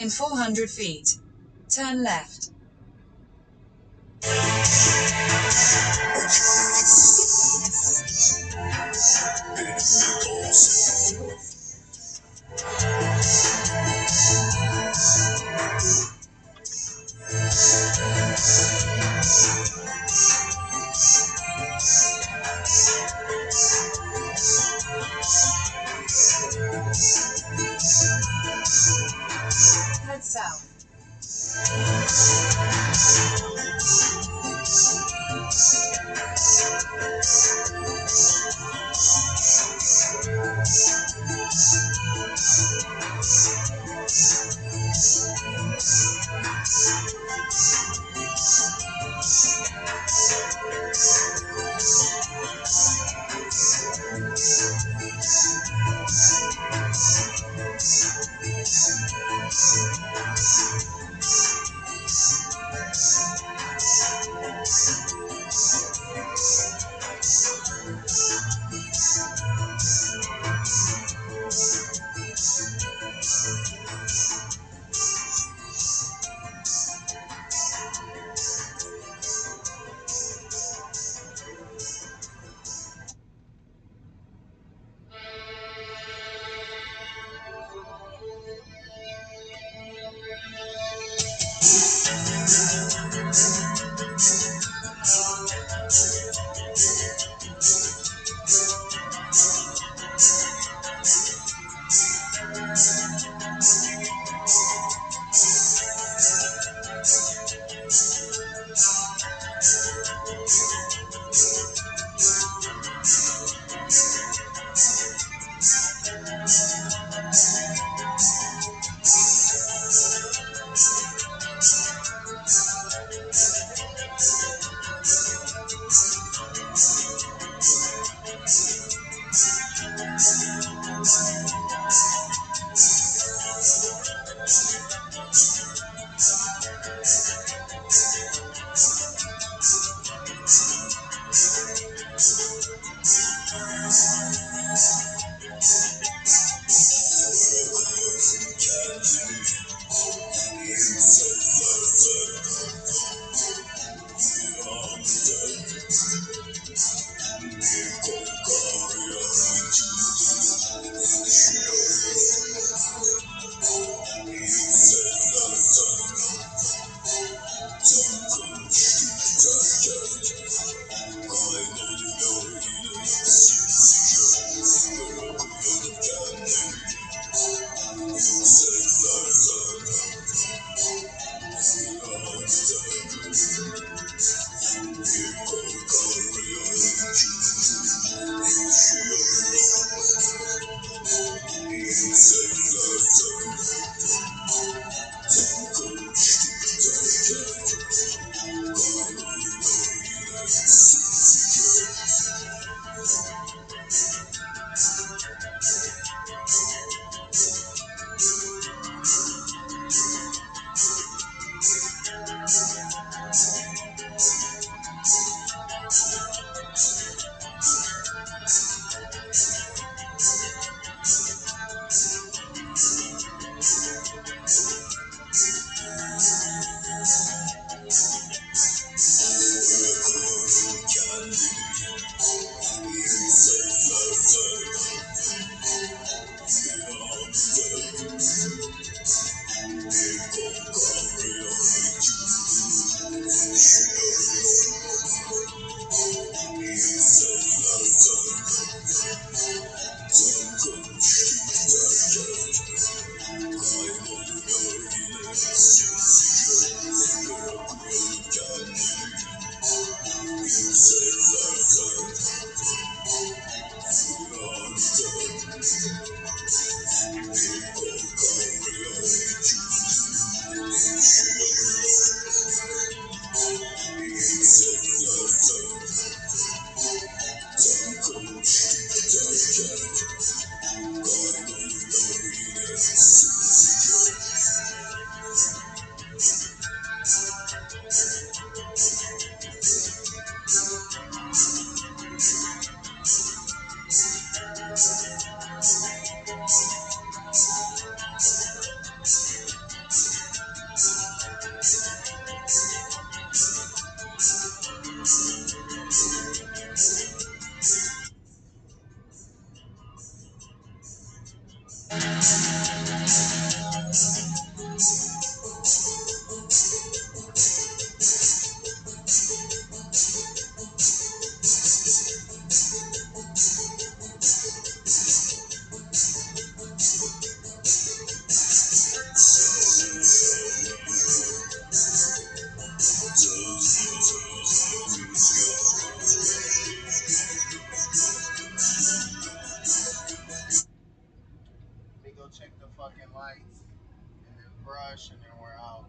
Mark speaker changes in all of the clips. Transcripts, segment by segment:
Speaker 1: In 400 feet, turn left. Head south.
Speaker 2: check the fucking lights, and then brush, and then we're out.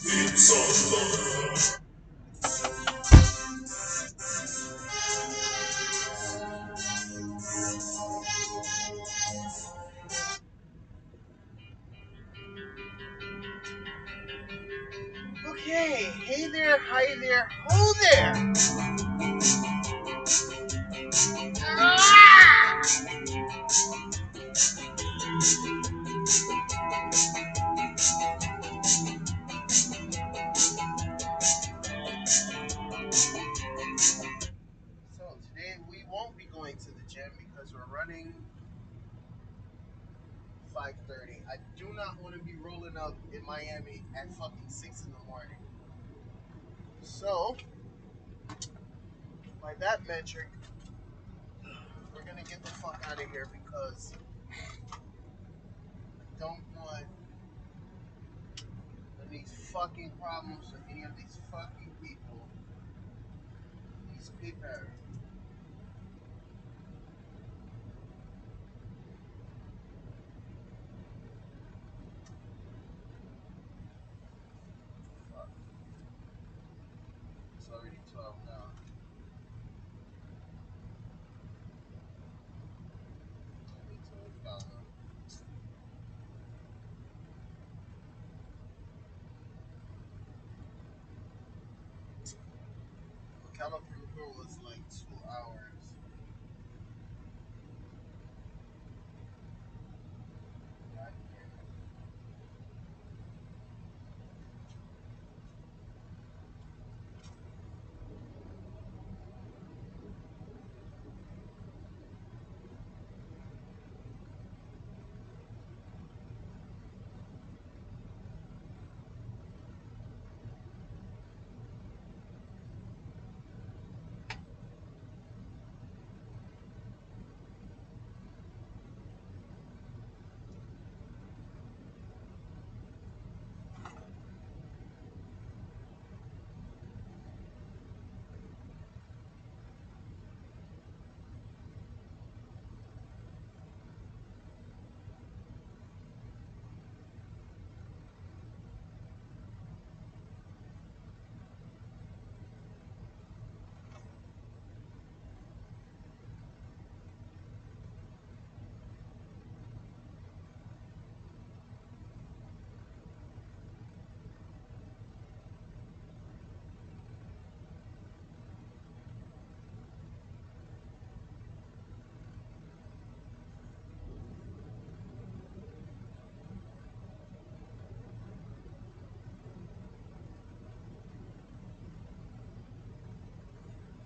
Speaker 2: Okay, hey there, hi there, ho there! So today we won't be going to the gym because we're running 5:30. I do not want to be rolling up in Miami at fucking 6 in the morning. So, by that metric, we're gonna get the fuck out of here because I don't want any fucking problems with any of these fucking people. These people. Fuck. It's already 12 now. Only to Ocala. Ocala from here was like 2 hours. God damn it.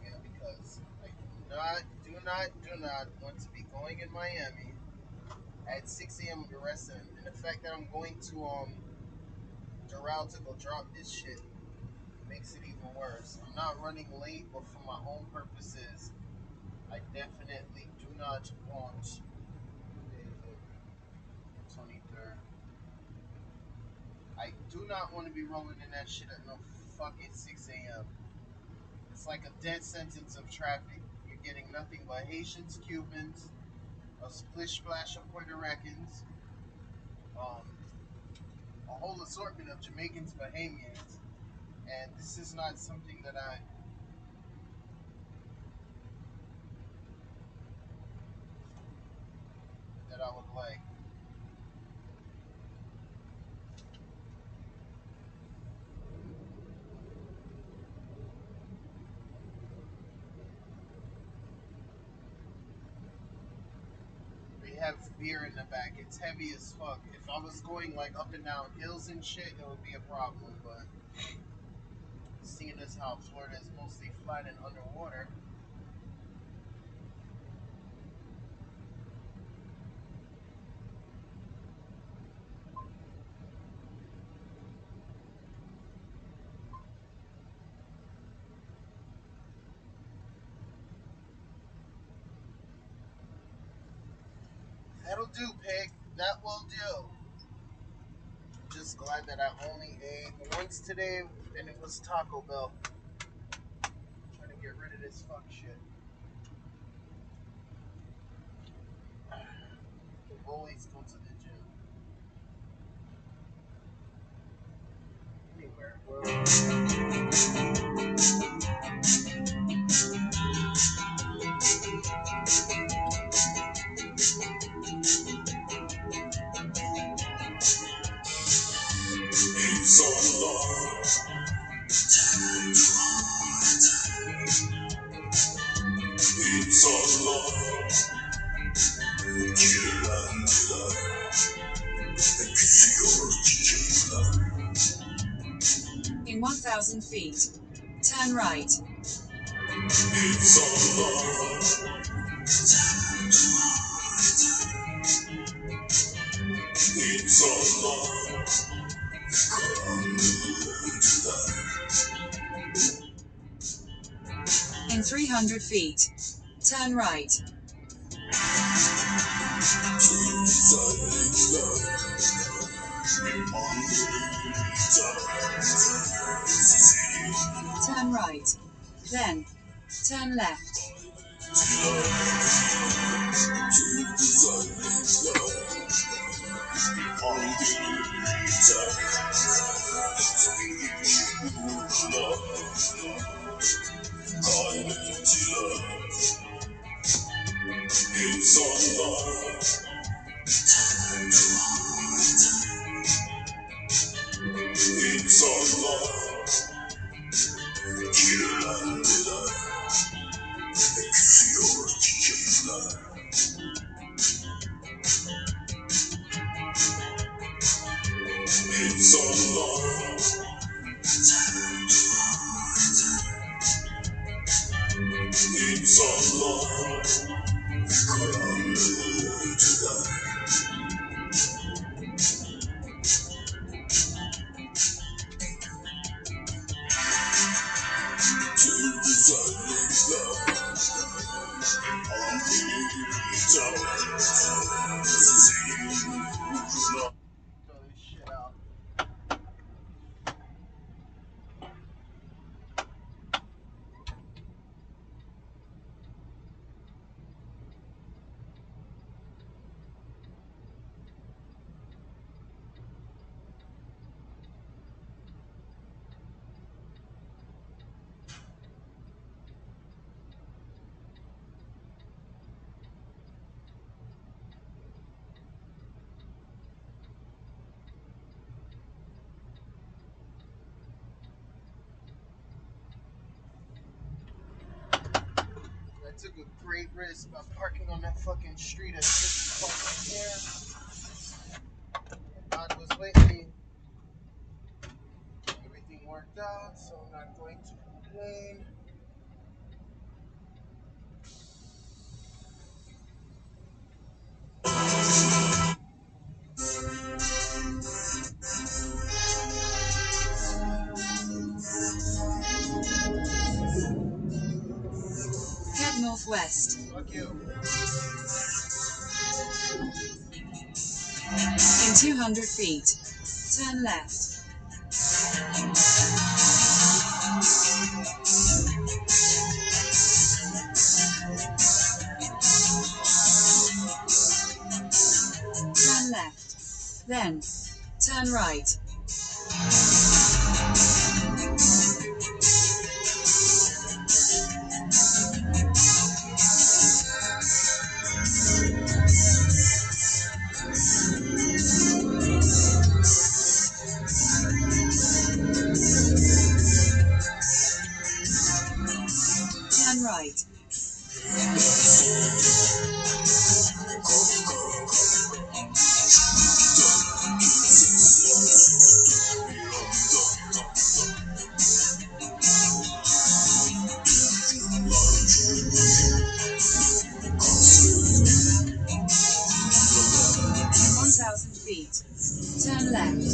Speaker 2: Yeah, because I do not want to be going in Miami at 6 a.m. with the rest of them. And the fact that I'm going to Doral to go drop this shit makes it even worse. I'm not running late, but for my own purposes, I definitely do not want 23rd. I do not want to be rolling in that shit at no fucking 6 a.m. It's like a dead sentence of traffic. You're getting nothing but Haitians, Cubans, a splish splash of Puerto Ricans, um, a whole assortment of Jamaicans, Bahamians, and this is not something that I would like. They have beer in the back. It's heavy as fuck. If I was going like up and down hills and shit, it would be a problem. But seeing as how Florida is mostly flat and underwater, that'll do, pig. That will do. Just glad that I only ate once today, and it was Taco Bell. Trying to get rid of this fuck shit. Always go to the gym. Anyway.
Speaker 1: In 1,000 feet, turn right. In 300 feet, turn right. Turn right. Then, turn left.
Speaker 2: Throw this shit out. I took a great risk by parking on that fucking street at 50 fucking here. God was with me. Everything worked out, so I'm not going to complain.
Speaker 1: Head northwest.
Speaker 2: Fuck you.
Speaker 1: In 200 feet, turn left. Turn left. Then, turn right. Turn right. In 1,000 feet, turn left.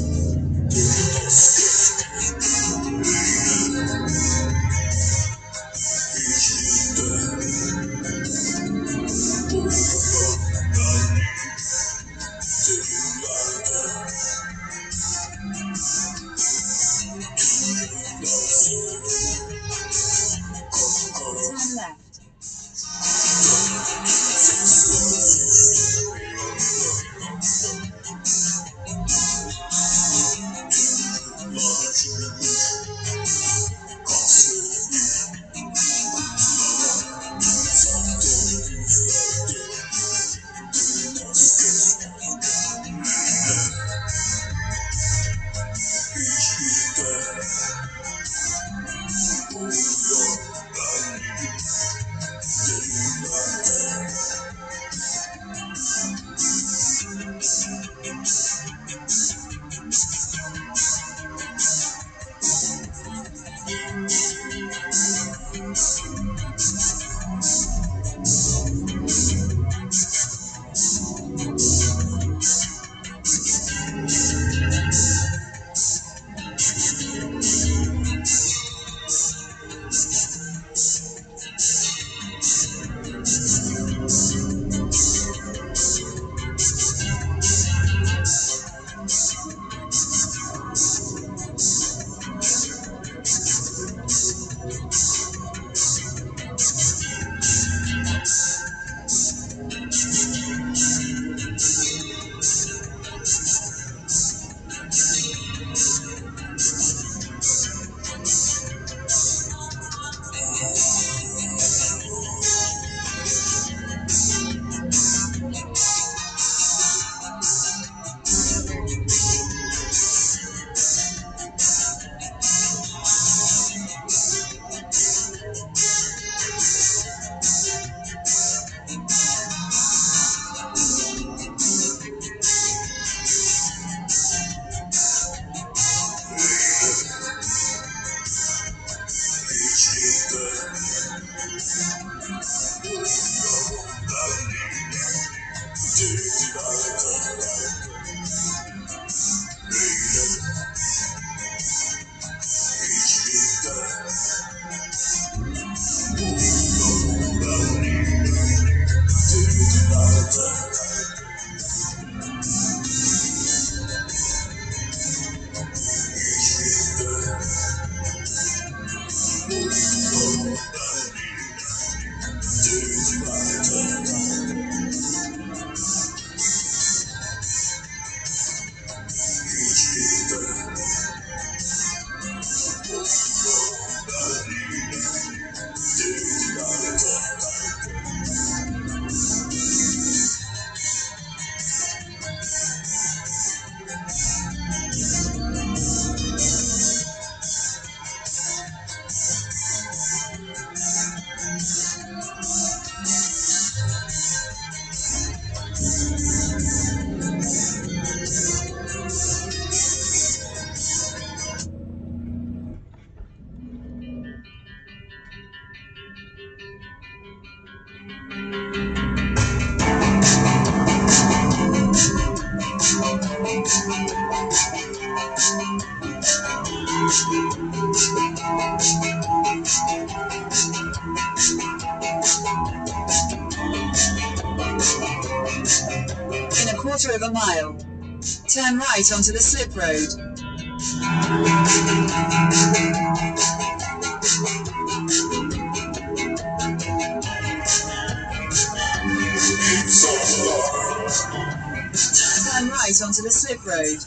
Speaker 1: Turn left. In a quarter of a mile, turn right onto the slip road. Turn right onto the slip road.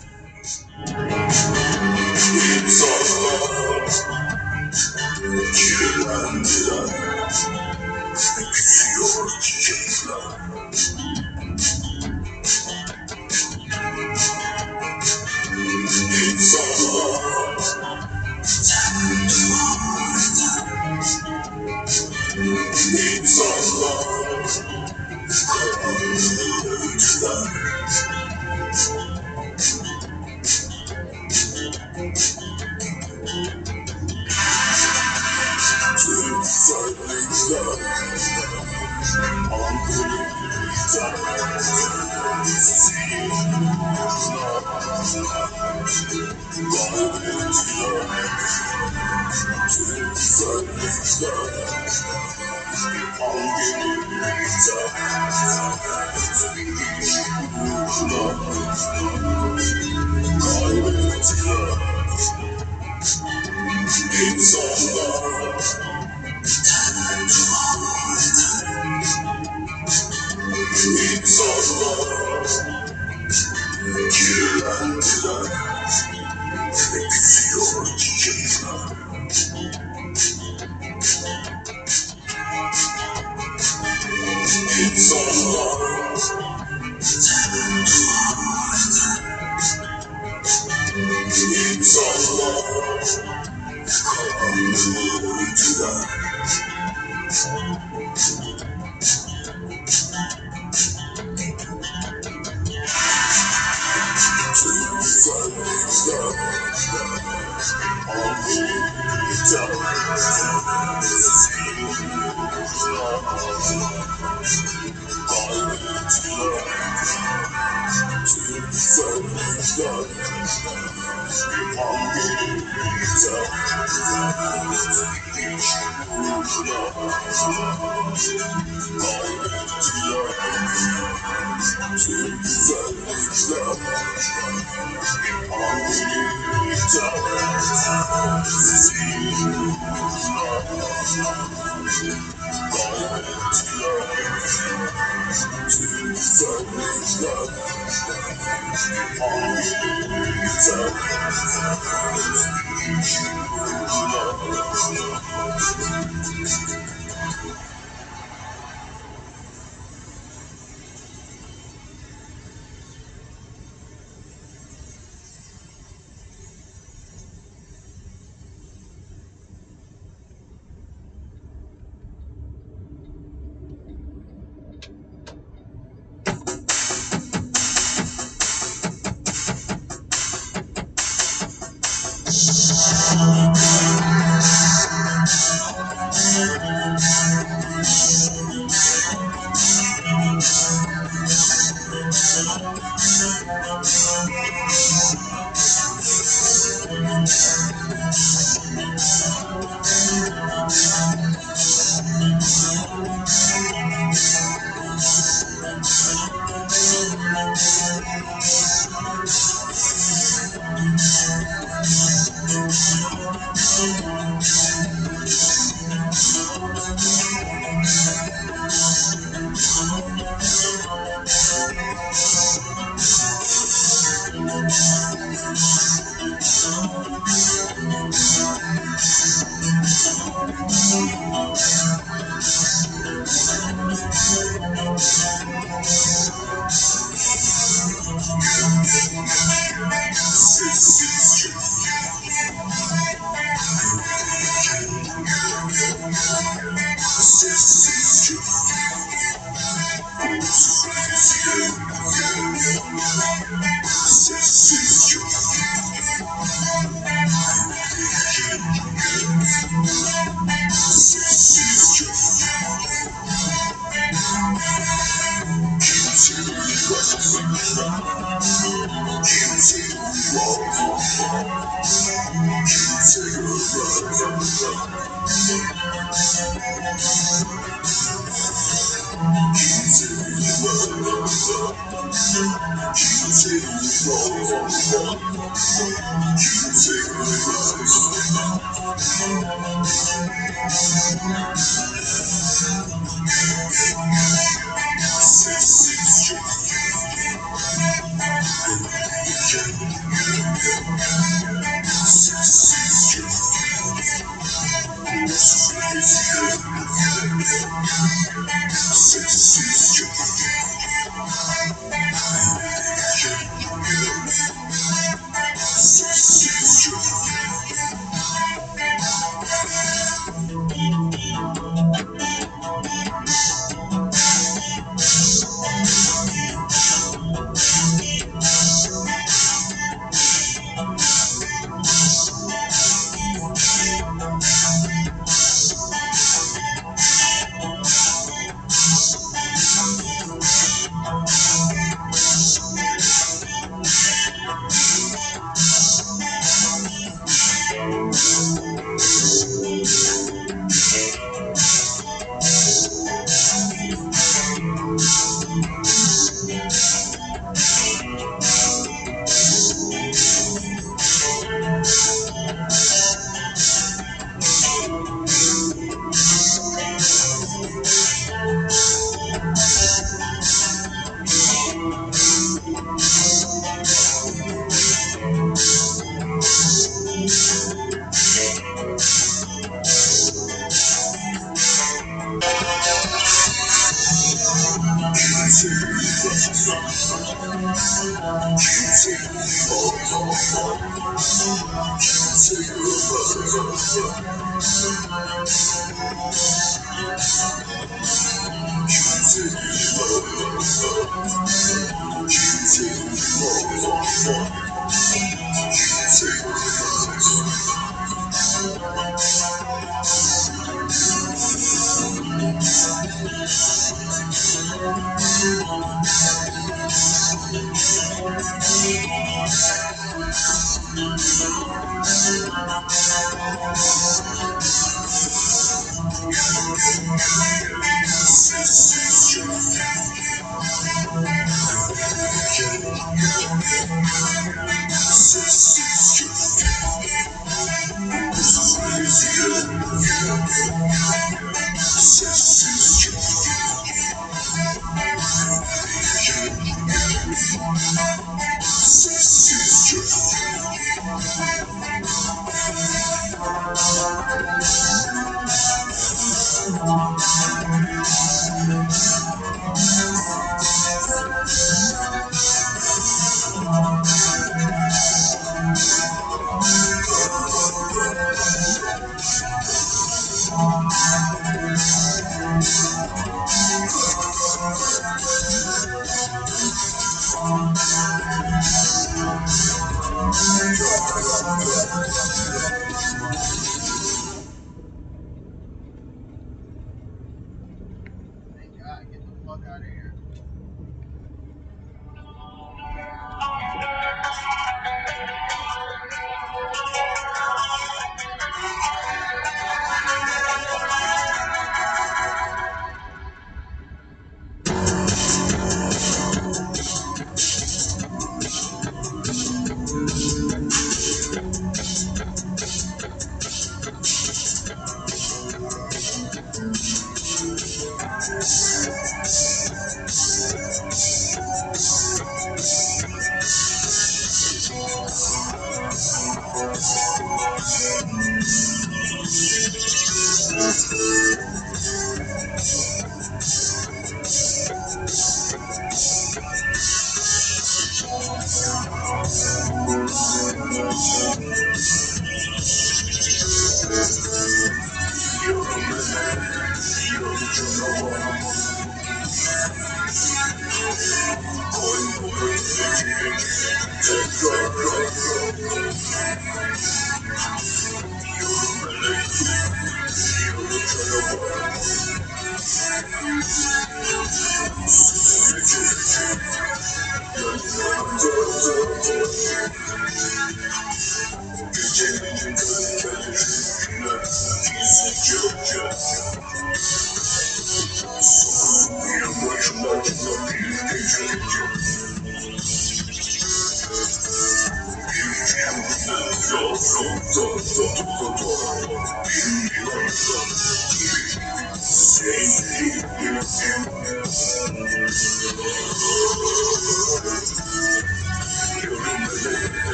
Speaker 2: Thank God, get the fuck out of here.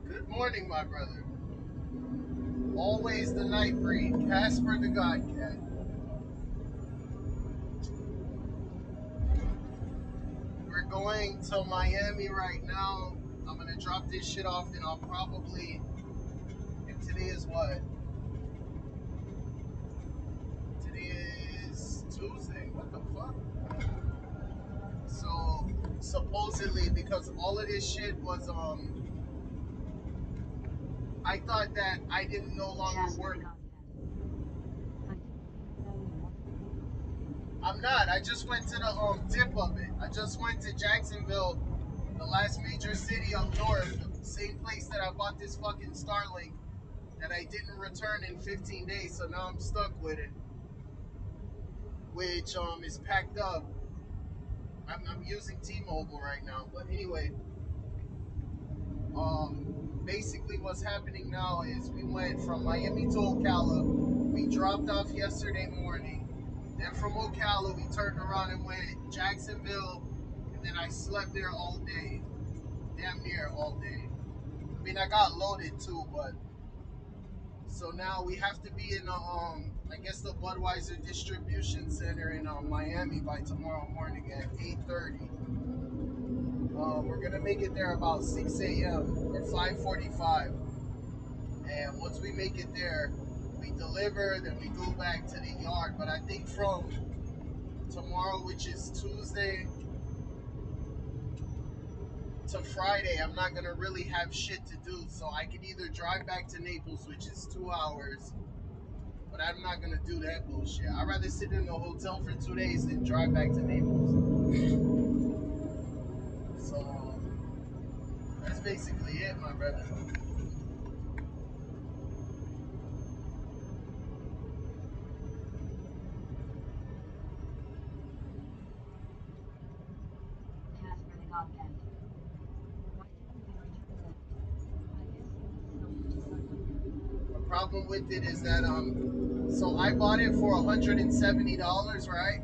Speaker 2: Good morning, my brother. Always the night breed, Casper the God Cat. We're going to Miami right now. I'm gonna drop this shit off, and I'll probably. If today is what? Today is Tuesday. What the fuck? So supposedly, because all of this shit was I thought that I didn't no longer work. I'm not. I just went to the tip of it. I just went to Jacksonville, the last major city up north, the same place that I bought this fucking Starlink that I didn't return in 15 days. So now I'm stuck with it, which is packed up. I'm using T-Mobile right now, but anyway, basically what's happening now is we went from Miami to Ocala. We dropped off yesterday morning. Then from Ocala, we turned around and went Jacksonville, and then I slept there all day, damn near all day. I mean, I got loaded too, but so now we have to be in the I guess the Budweiser distribution center in Miami by tomorrow morning at 8:30. We're gonna make it there about 6 a.m. or 5:45, and once we make it there, we deliver. Then we go back to the yard. But I think from tomorrow, which is Tuesday, to Friday, I'm not gonna really have shit to do. So I can either drive back to Naples, which is 2 hours, but I'm not gonna do that bullshit. I'd rather sit in a hotel for 2 days than drive back to Naples. So that's basically it, my brother. The problem with it is that so I bought it for $170, right?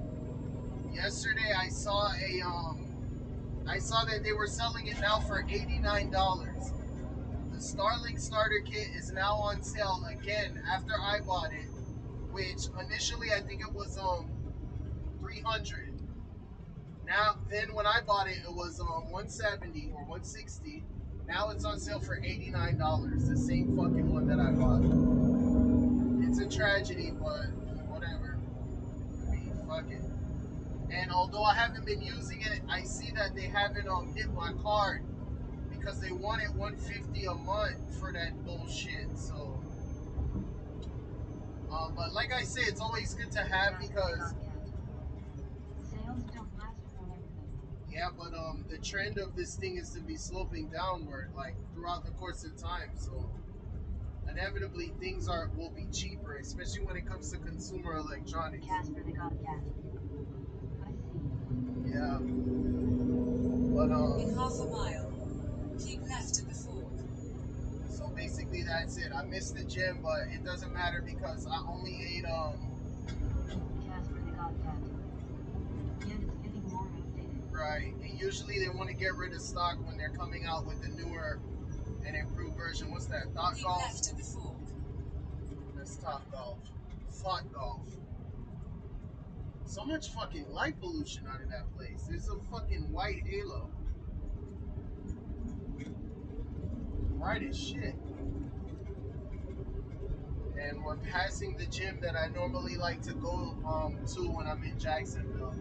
Speaker 2: Yesterday I saw that they were selling it now for $89. The Starlink starter kit is now on sale again after I bought it, which initially I think it was 300. Now then when I bought it, it was 170 or 160. Now it's on sale for $89. The same fucking one that I bought. It's a tragedy, but whatever. I mean, fuck it. And although I haven't been using it, I see that they haven't hit my card because they wanted $150 a month for that bullshit. So, but like I say, it's always good to have because yeah, but the trend of this thing is to be sloping downward, like throughout the course of time. So inevitably, things will be cheaper, especially when it comes to consumer electronics. Yeah, but
Speaker 1: In half a mile, keep left at the fork.
Speaker 2: so basically, that's it. I missed the gym, but it doesn't matter because I only ate
Speaker 3: Casper the Godcat. Yet it's getting more updated.
Speaker 2: right. And usually they want to get rid of stock when they're coming out with the newer and improved version. What's that? Thought
Speaker 1: Keep
Speaker 2: Golf?
Speaker 1: left at the fork.
Speaker 2: That's Top Golf. Thought Golf. So much fucking light pollution out of that place. There's a fucking white halo. Bright as shit. And we're passing the gym that I normally like to go to when I'm in Jacksonville.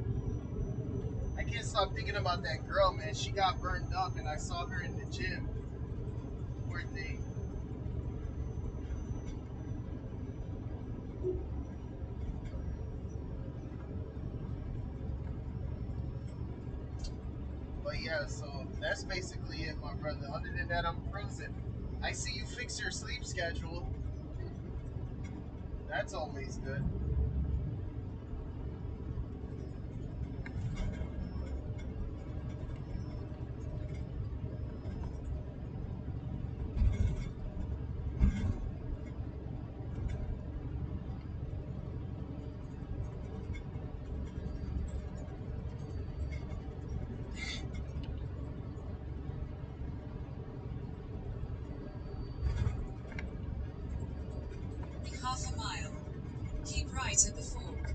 Speaker 2: I can't stop thinking about that girl, man. She got burned up and I saw her in the gym. Poor thing. But yeah, so that's basically it, my brother. Other than that, I'm cruising. I see you fix your sleep schedule. That's always good.
Speaker 1: Half a mile. Keep right at the fork.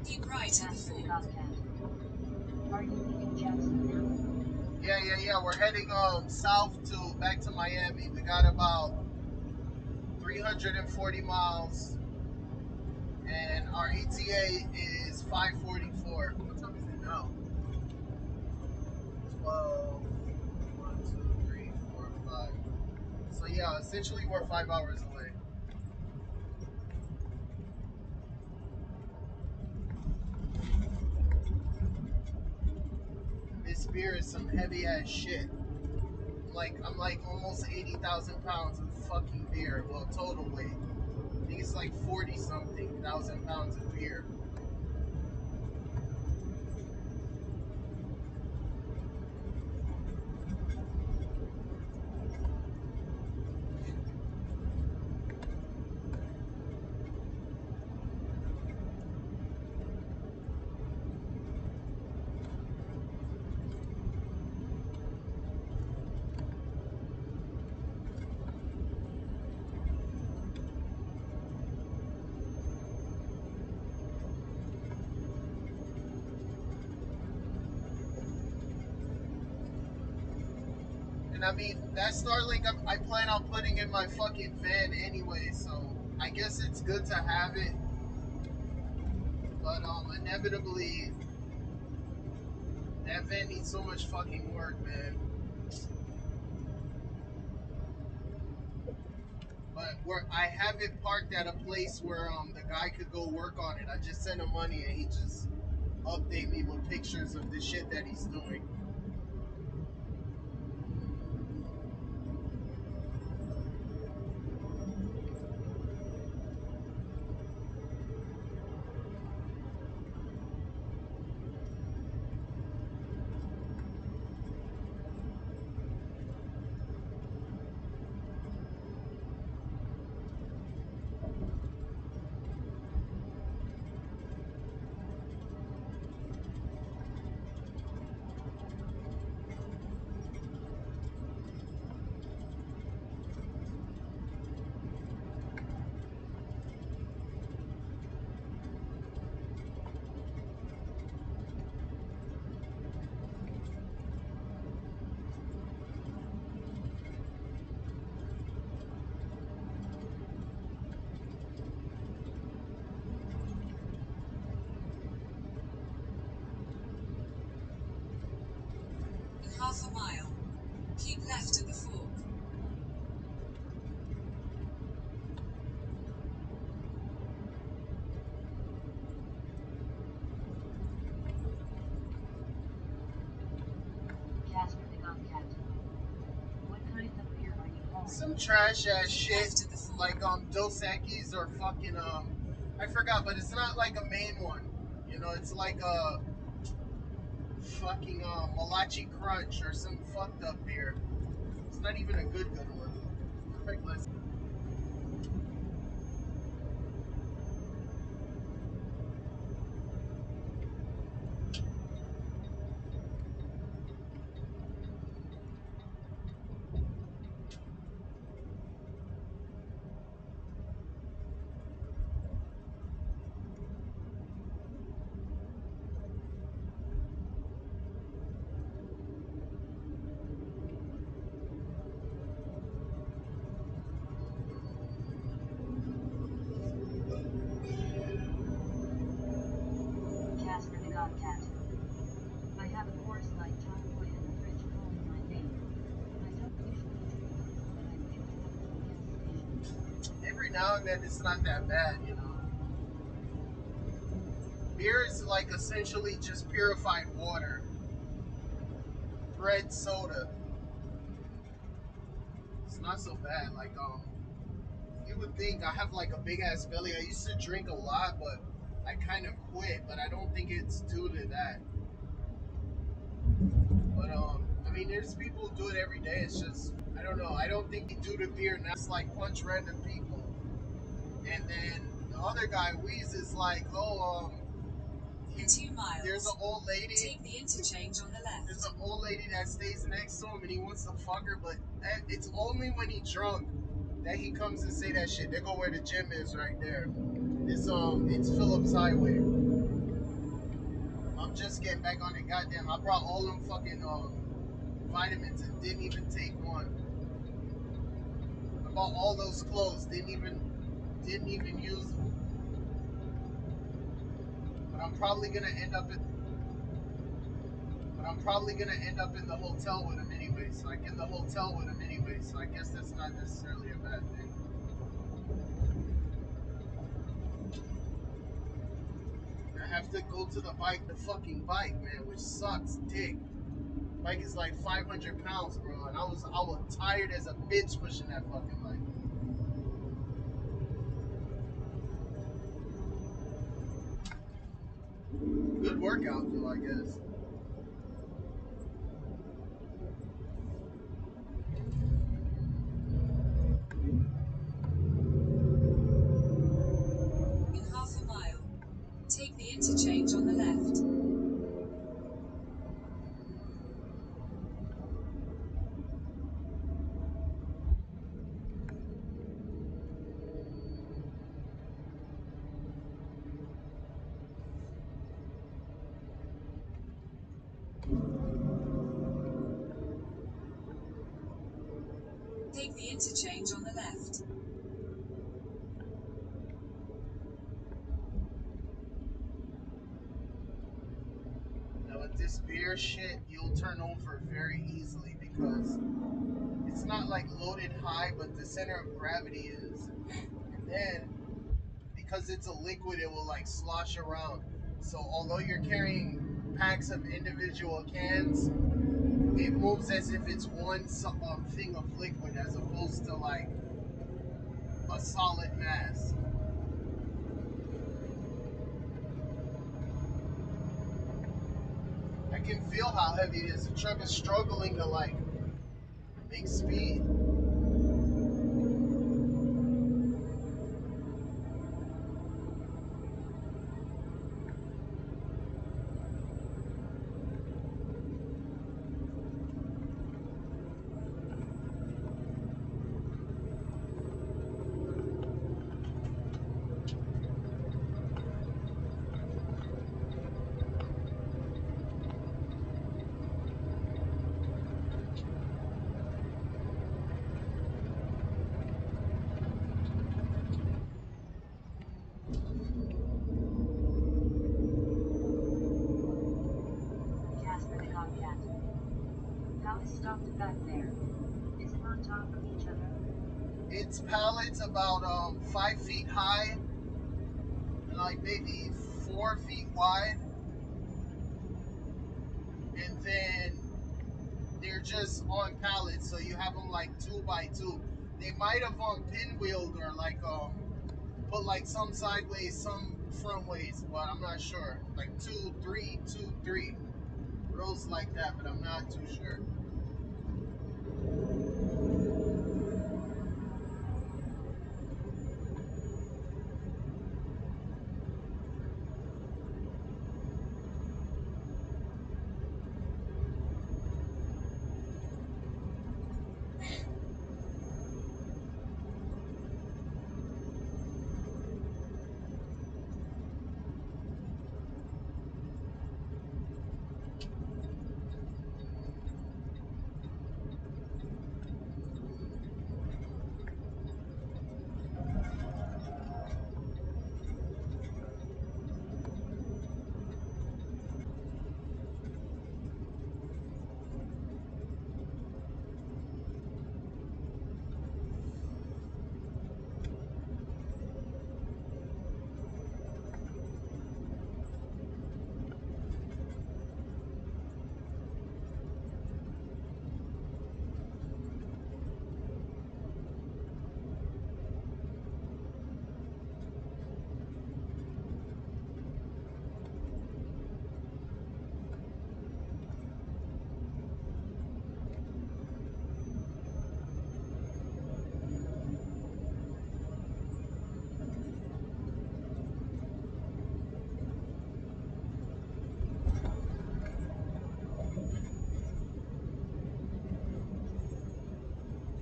Speaker 1: Keep right at the
Speaker 3: Casper the
Speaker 1: fork.
Speaker 3: Godcat. Are you leaving Jacksonville?
Speaker 2: Yeah. We're heading south to back to Miami. We got about 340 miles, and our ETA is 5:44. What time is it now? 12. 1, 2, 3, 4, 5. So yeah, essentially we're 5 hours away. This beer is some heavy ass shit. I'm like almost 80,000 pounds of fucking beer. Well, total weight. I think it's like 40 something thousand pounds of beer. And I mean, that Starlink I plan on putting in my fucking van anyway, so I guess it's good to have it. But inevitably, that van needs so much fucking work, man. But I have it parked at a place where the guy could go work on it. I just sent him money and he just update me with pictures of the shit that he's doing. some trash ass shit like Dos Equis or fucking I forgot, but it's not like a main one. You know, it's like a fucking Malachi Crunch or some fucked up beer. It's not even a good one. Perfect list.
Speaker 3: Casper the Godcat. I have a course nighttime boy in the fridge calling my name. I don't usually drink, but I picked it up from the gas station.
Speaker 2: Every now and then it's not that bad, you know. Beer is like essentially just purified water. Red soda. It's not so bad. Like you would think I have like a big ass belly. I used to drink a lot, but I kind of quit. But I don't think it's due to that. But I mean, there's people who do it every day. It's just I don't know. I don't think they do the beer. Now it's like punch random people. And then the other guy, Weez, is like, oh,
Speaker 1: In 2 miles,
Speaker 2: there's an old lady.
Speaker 1: take the interchange on the left.
Speaker 2: There's an old lady that stays next to him, and he wants to fuck her, but it's only when he's drunk that he comes and say that shit. They go where the gym is right there. It's Phillips Highway. I'm just getting back on it. Goddamn, I brought all them fucking vitamins and didn't even take one. I bought all those clothes, didn't even use them. But I'm probably gonna end up in the hotel with him anyway. So I guess that's not necessarily a bad thing. I have to go to the fucking bike, man, which sucks dick. Bike is like 500 pounds, bro, and I was tired as a bitch pushing that fucking bike. Good workout, though, I guess.
Speaker 1: In half a mile, take the interchange on the left. Take the interchange on the left.
Speaker 2: Now with this beer shit, you'll turn over very easily because it's not like loaded high, but the center of gravity is. And then, because it's a liquid, it will like slosh around. So although you're carrying packs of individual cans, it moves as if it's one thing of liquid as opposed to like a solid mass. I can feel how heavy it is. The truck is struggling to like make speed.
Speaker 3: Casper the Godcat. How is stopped back there? Is it on top of each other?
Speaker 2: Its pallets about 5 feet high and like maybe 4 feet wide, and then they're just on pallets, so you have them like 2 by 2. they might have pinwheeled or like put like some sideways, some front ways, but I'm not sure. Like 2, 3, 2, 3 rows like that, but I'm not too sure.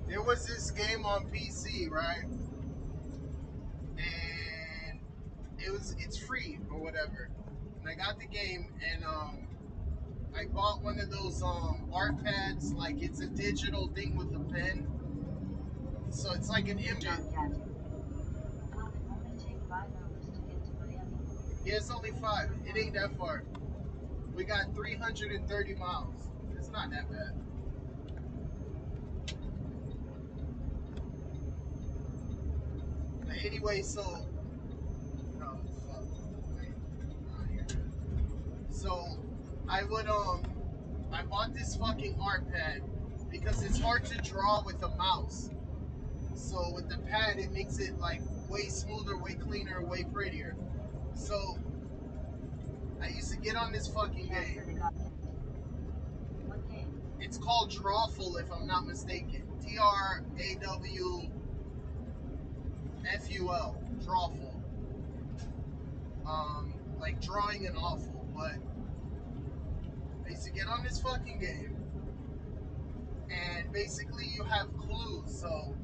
Speaker 2: There was this game on PC, right? And it's free or whatever. And I got the game, and I bought one of those art pads, like it's a digital thing with a pen. So it's like an image.
Speaker 3: Will it only take 5 hours to get to Miami?
Speaker 2: Yeah, it's only 5. It ain't that far. We got 330 miles. It's not that bad. But anyway, so no, fuck. Wait, not here. So I would I bought this fucking art pad because it's hard to draw with a mouse. So with the pad, it makes it like way smoother, way cleaner, way prettier. So I used to get on this fucking game.
Speaker 3: What game?
Speaker 2: It's called Drawful, if I'm not mistaken. DRAWFUL. Drawful. Like drawing and awful. But I used to get on this fucking game, and basically you have clues. So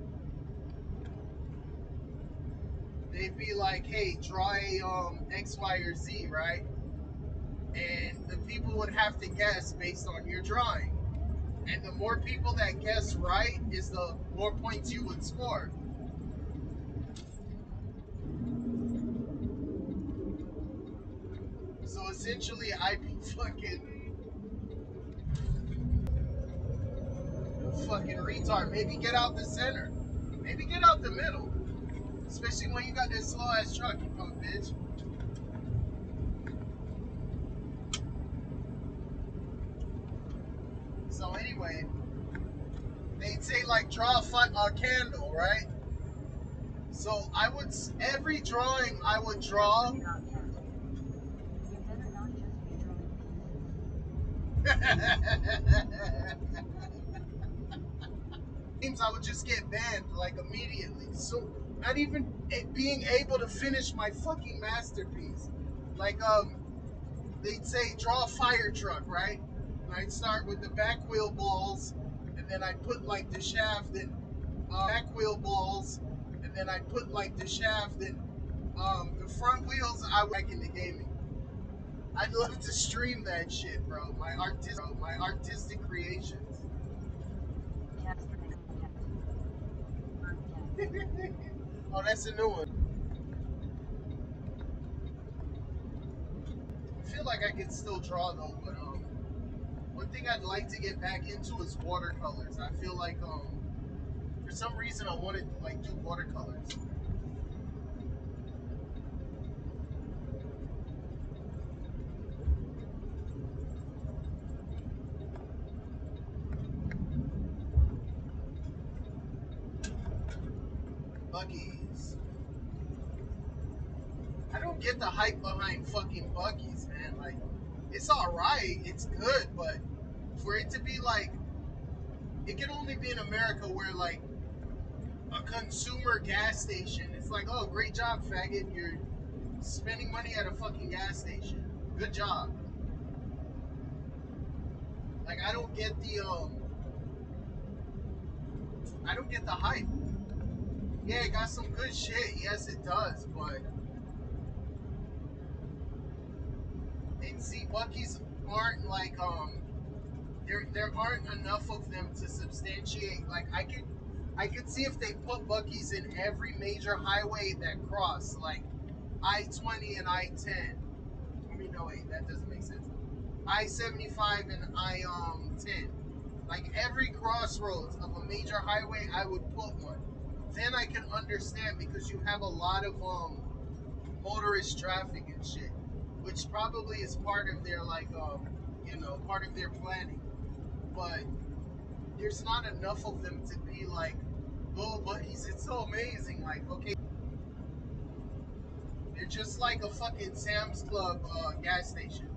Speaker 2: they'd be like, hey, draw a X, Y, or Z, right? And the people would have to guess based on your drawing. And the more people that guess right is the more points you would score. So essentially, I'd be fucking retard. Maybe get out the center. Maybe get out the middle. Especially when you got that slow ass truck, you punk bitch. So anyway, they'd say like draw a candle, right? So I would every drawing I would draw.
Speaker 3: You better not just be drawing
Speaker 2: Games I would just get banned like immediately. So not even being able to finish my fucking masterpiece. Like they'd say draw a fire truck, right? And I'd start with the back wheel balls, and then I'd put like the shaft and back wheel balls, and then I'd put like the shaft and the front wheels. I would back into gaming. I'd love to stream that shit, bro. My artistic creations. Oh, that's a new one. I feel like I could still draw though, but one thing I'd like to get back into is watercolors. I feel like for some reason I wanted to like do watercolors. Buc-ee's. I don't get the hype behind fucking Buc-ee's, man. Like, it's alright, it's good, but for it to be like, it can only be in America where like a consumer gas station, it's like, oh, great job, faggot. You're spending money at a fucking gas station. Good job. Like, I don't get the hype. Yeah, it got some good shit. Yes, it does, but and see, Buc-ee's aren't like there aren't enough of them to substantiate. Like, I could see if they put Buc-ee's in every major highway that cross, like I-20 and I-10. I mean, no wait, that doesn't make sense. I-75 and I-10. Like, every crossroads of a major highway, I would put one. Then I can understand, because you have a lot of motorist traffic and shit, which probably is part of their like part of their planning. But there's not enough of them to be like, oh, but it's so amazing. Like, okay, they're just like a fucking Sam's Club gas station,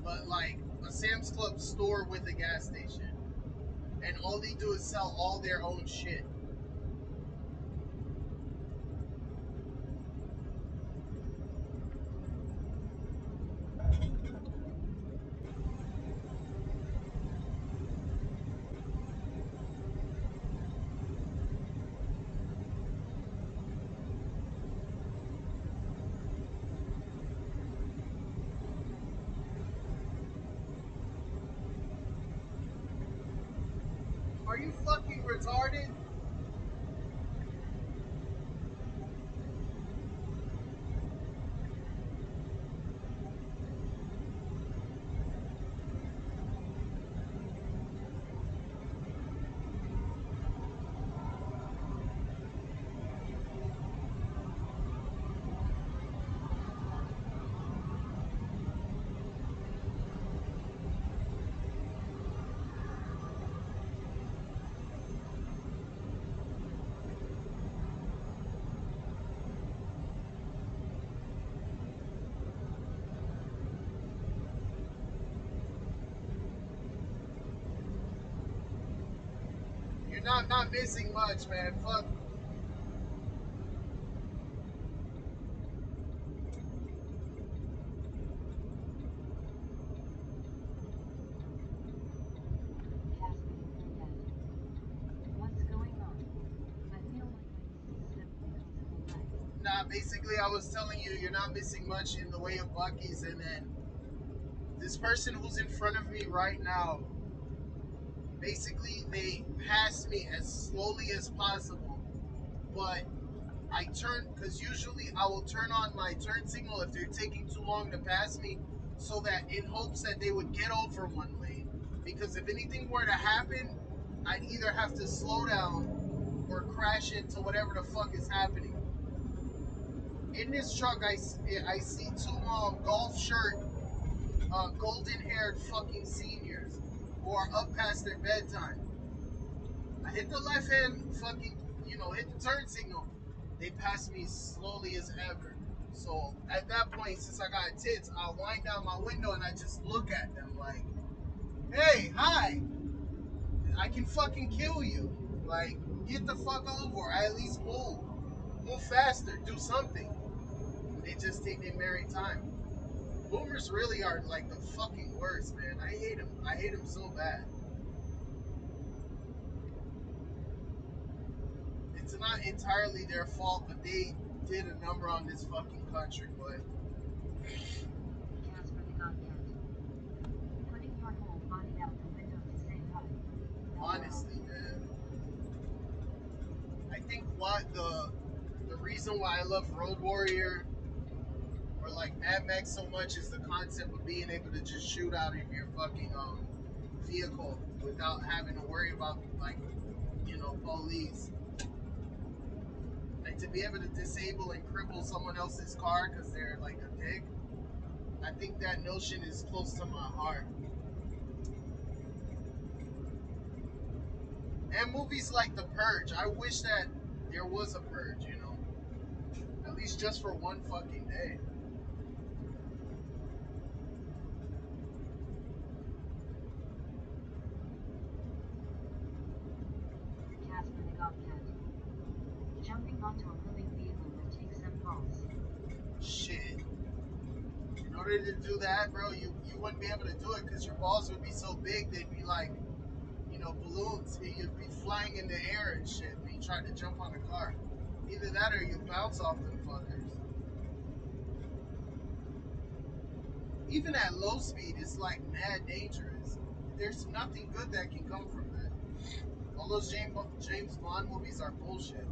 Speaker 2: but like a Sam's Club store with a gas station, and all they do is sell all their own shit. Are you fucking retarded? You're not missing much, man. Fuck.
Speaker 3: Casper the Crawdad. What's going on? I feel like I missed a step because of the lag.
Speaker 2: Nah, basically, I was telling you, you're not missing much in the way of Buc-ee's, and then this person who's in front of me right now, basically, they passed me as slowly as possible, but I turn, because usually I will turn on my turn signal if they're taking too long to pass me, so that in hopes that they would get over one lane, because if anything were to happen, I'd either have to slow down or crash into whatever the fuck is happening. In this truck, I see two golf shirt, golden-haired fucking seniors who are up past their bedtime. I hit the left hand fucking, hit the turn signal. They pass me slowly as ever. So at that point, since I got tits, I wind down my window and I just look at them like, hey, hi, I can fucking kill you. Like, get the fuck over, or at least move. Move faster, do something. They just take their merry time. Boomers really are like the fucking worst, man. I hate them. I hate them so bad. It's not entirely their fault, but they did a number on this fucking country, but
Speaker 3: Casper the Godcat. Putting your whole body out the window to say hi.
Speaker 2: honestly, man, I think the reason why I love Road Warrior or like Mad Max so much is the concept of being able to just shoot out of your fucking vehicle without having to worry about like police. Like, to be able to disable and cripple someone else's car because they're like a dick. I think that notion is close to my heart. And movies like The Purge. I wish that there was a purge, you know, at least just for one fucking day.
Speaker 3: Casper the Godcat. Jumping onto a moving vehicle that takes some balls.
Speaker 2: Shit. In order to do that, bro, you wouldn't be able to do it because your balls would be so big they'd be like, you know, balloons. You'd be flying in the air and shit when you tried to jump on a car. Either that or you bounce off them fuckers. Even at low speed, it's like mad dangerous. There's nothing good that can come from that. All those James Bond movies are bullshit.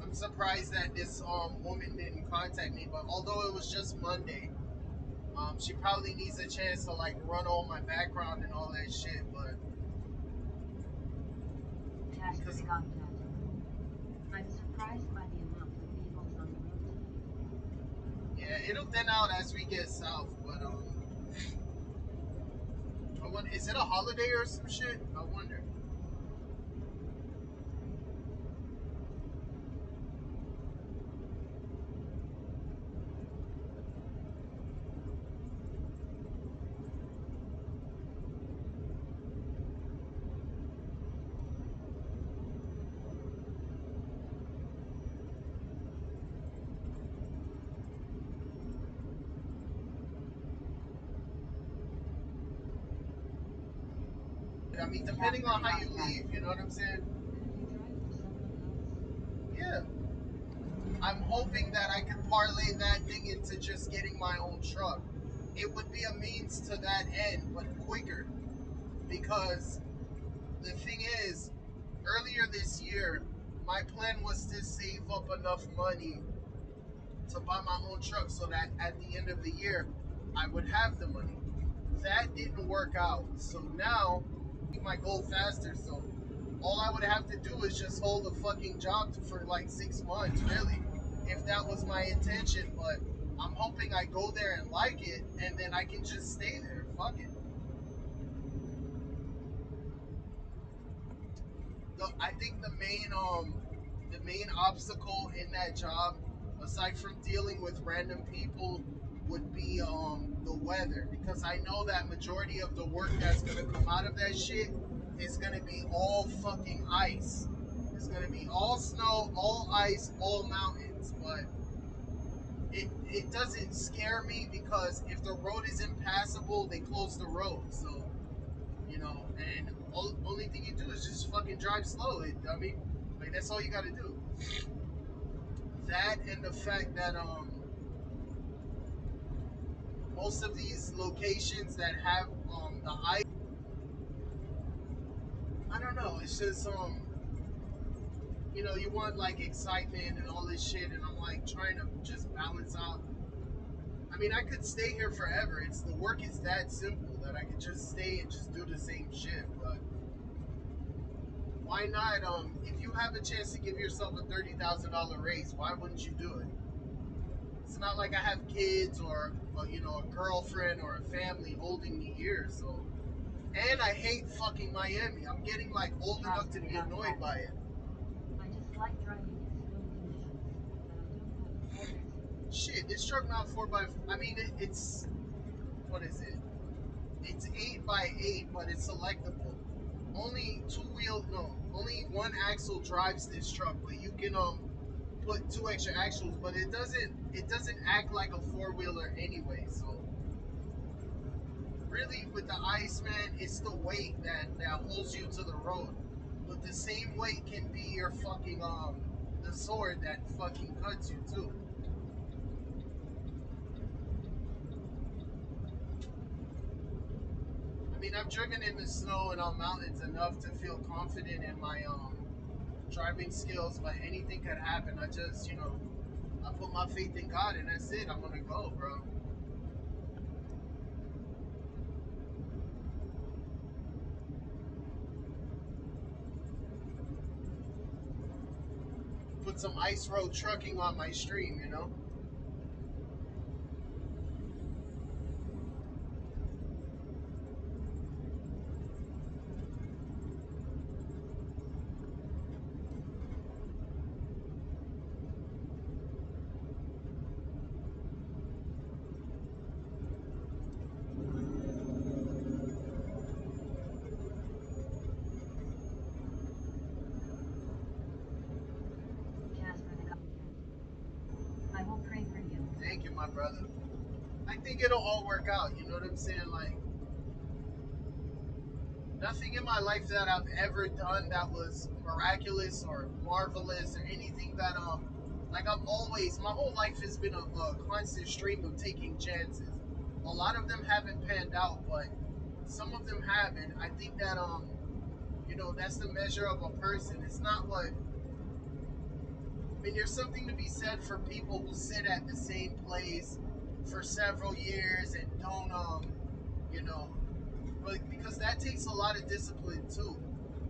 Speaker 2: I'm surprised that this woman didn't contact me, but although it was just Monday, she probably needs a chance to like run all my background and all that shit. But
Speaker 3: Casper the Godcat. I'm surprised by the amount of vehicles on the road tonight.
Speaker 2: yeah, it'll thin out as we get south. But is it a holiday or some shit? I wonder. I mean, depending on how you leave, you know what I'm saying?
Speaker 3: Couldn't you drive for someone else?
Speaker 2: Yeah. I'm hoping that I can parlay that thing into just getting my own truck. It would be a means to that end, but quicker. Because the thing is, earlier this year, my plan was to save up enough money to buy my own truck so that at the end of the year, I would have the money. That didn't work out. So now, my goal faster. So all I would have to do is just hold a fucking job for like 6 months, really, if that was my intention. But I'm hoping I go there and like it, and then I can just stay there. Fuck it. I think the main obstacle in that job, aside from dealing with random people, would be the weather, because I know that majority of the work that's gonna come out of that shit is gonna be all fucking ice. It's gonna be all snow, all ice, all mountains. But it doesn't scare me because if the road is impassable, they close the road. So you know, and only thing you do is just fucking drive slow. I mean, like that's all you got to do. That and the fact that most of these locations that have the ice, I don't know. It's just you know, you want like excitement and all this shit, and I'm like trying to just balance out. I mean, I could stay here forever. It's the work is that simple that I could just stay and just do the same shit, but why not? If you have a chance to give yourself a $30,000 raise, why wouldn't you do it? It's not like I have kids or you know, a girlfriend or a family holding me here. So, and I hate fucking Miami. I'm getting like old enough to be annoyed by it.
Speaker 3: I just like driving in snow conditions, but I don't have a 4x.
Speaker 2: Shit, this truck not 4x4. I mean, it's what is it? It's 8x8, but it's selectable. Only only one axle drives this truck, but you can put put two extra axles, but it doesn't act like a four-wheeler anyway. So really, with the ice, man, it's the weight that holds you to the road. But the same weight can be your fucking the sword that fucking cuts you too. I mean, I've driven in the snow and on mountains enough to feel confident in my driving skills, but anything could happen. I just, I put my faith in God, and that's it. I'm gonna go, bro. Put some ice road trucking on my stream.
Speaker 3: Casper the Godcat. I will pray for you.
Speaker 2: Thank you, my brother. I think it'll all work out. You know what I'm saying? Like, nothing in my life that I've ever done that was miraculous or marvelous or anything that like my whole life has been a constant stream of taking chances. A lot of them haven't panned out, but some of them have, and I think that that's the measure of a person. It's not what I mean. There's something to be said for people who sit at the same place for several years and don't you know but because that takes a lot of discipline too.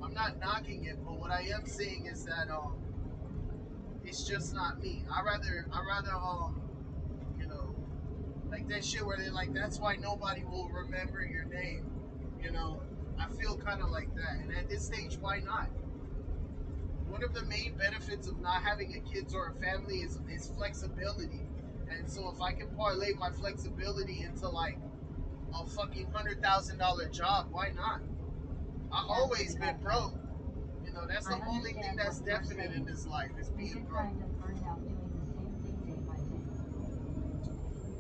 Speaker 2: I'm not knocking it, but what I am saying is that it's just not me. I rather you know like that shit where they're like, that's why nobody will remember your name. You know, I feel kind of like that, and at this stage, why not? One of the main benefits of not having a kids or a family is flexibility, and so if I can parlay my flexibility into like a fucking $100,000 job, why not? I always been broke. That's the
Speaker 3: I
Speaker 2: only thing
Speaker 3: understand
Speaker 2: that's
Speaker 3: what you're
Speaker 2: definite in
Speaker 3: saying.
Speaker 2: this life is
Speaker 3: You
Speaker 2: being
Speaker 3: get
Speaker 2: broke.
Speaker 3: kind of burnt out doing the same thing day by day.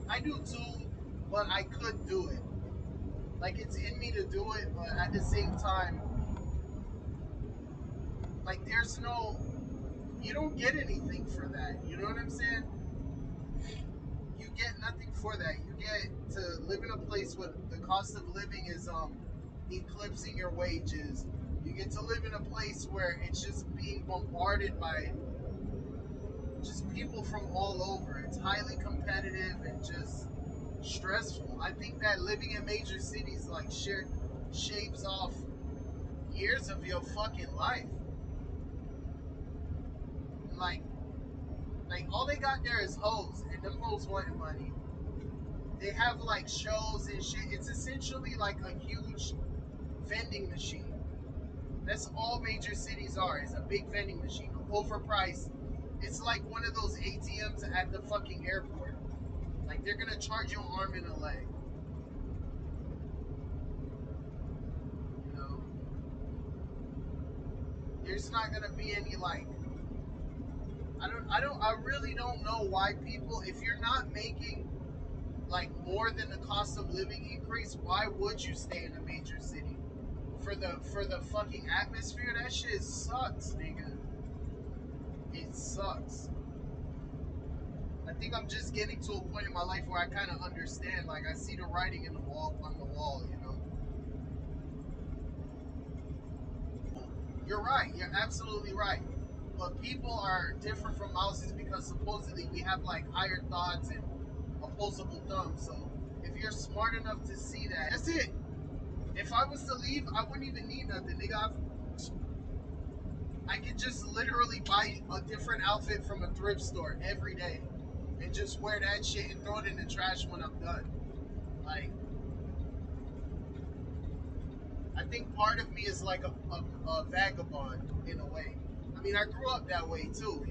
Speaker 2: I do too, but I could do it. Like, it's in me to do it, but at the same time, like, you don't get anything for that. You know what I'm saying? You get nothing for that. You get to live in a place where the cost of living is eclipsing your wages. You get to live in a place where it's just being bombarded by just people from all over. It's highly competitive and just stressful. I think that living in major cities like shapes off years of your fucking life. And like all they got there is hoes, and them hoes wanting money. They have like shows and shit. It's essentially like a huge vending machine. That's all major cities are. Is a big vending machine, overpriced. It's like one of those ATMs at the fucking airport. Like, they're gonna charge you an arm and a leg. You know, there's not gonna be any like. I really don't know why people. If you're not making like more than the cost of living increase, why would you stay in a major city? For the fucking atmosphere, that shit sucks, nigga. It sucks. I think I'm just getting to a point in my life where I kind of understand. Like, I see the writing in the wall on the wall. You're right. You're absolutely right. But people are different from mouses because supposedly we have like higher thoughts and opposable thumbs. So if you're smart enough to see that, that's it. If I was to leave, I wouldn't even need nothing, nigga. I could just literally buy a different outfit from a thrift store every day and just wear that shit and throw it in the trash when I'm done. Like, I think part of me is like a vagabond in a way. I mean, I grew up that way too.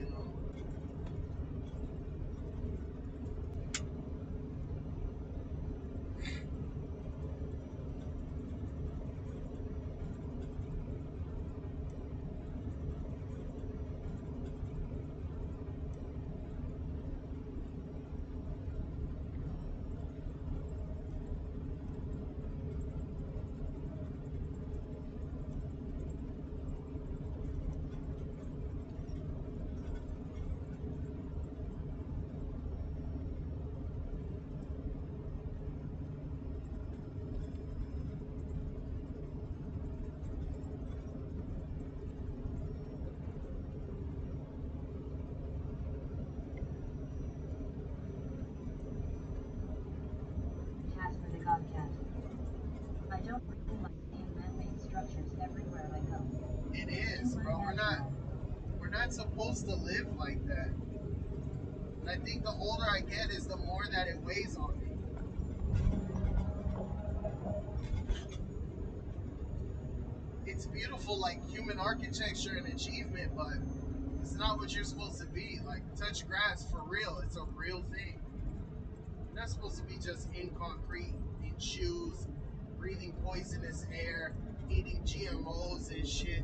Speaker 2: I think the older I get is the more that it weighs on me. It's beautiful, like human architecture and achievement, but it's not what you're supposed to be. Like, touch grass for real. It's a real thing. You're not supposed to be just in concrete, in shoes, breathing poisonous air, eating GMOs and shit.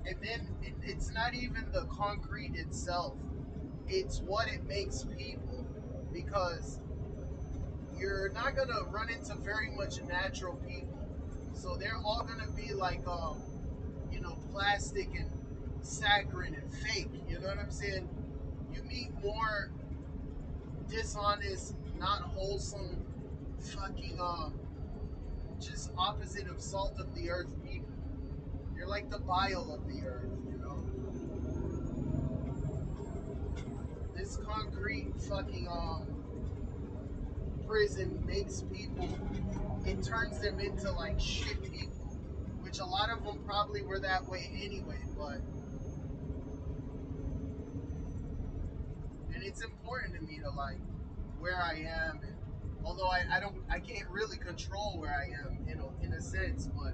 Speaker 2: And then it's not even the concrete itself. It's what it makes people. Because you're not going to run into very much natural people. So they're all going to be like, plastic and saccharine and fake. You know what I'm saying? You meet more dishonest, not wholesome, fucking, just opposite of salt of the earth people. You're like the bile of the earth, you know? This concrete fucking, prison makes people, it turns them into like shit people, which a lot of them probably were that way anyway, but, and it's important to me to like where I am, and although I can't really control where I am in a sense, but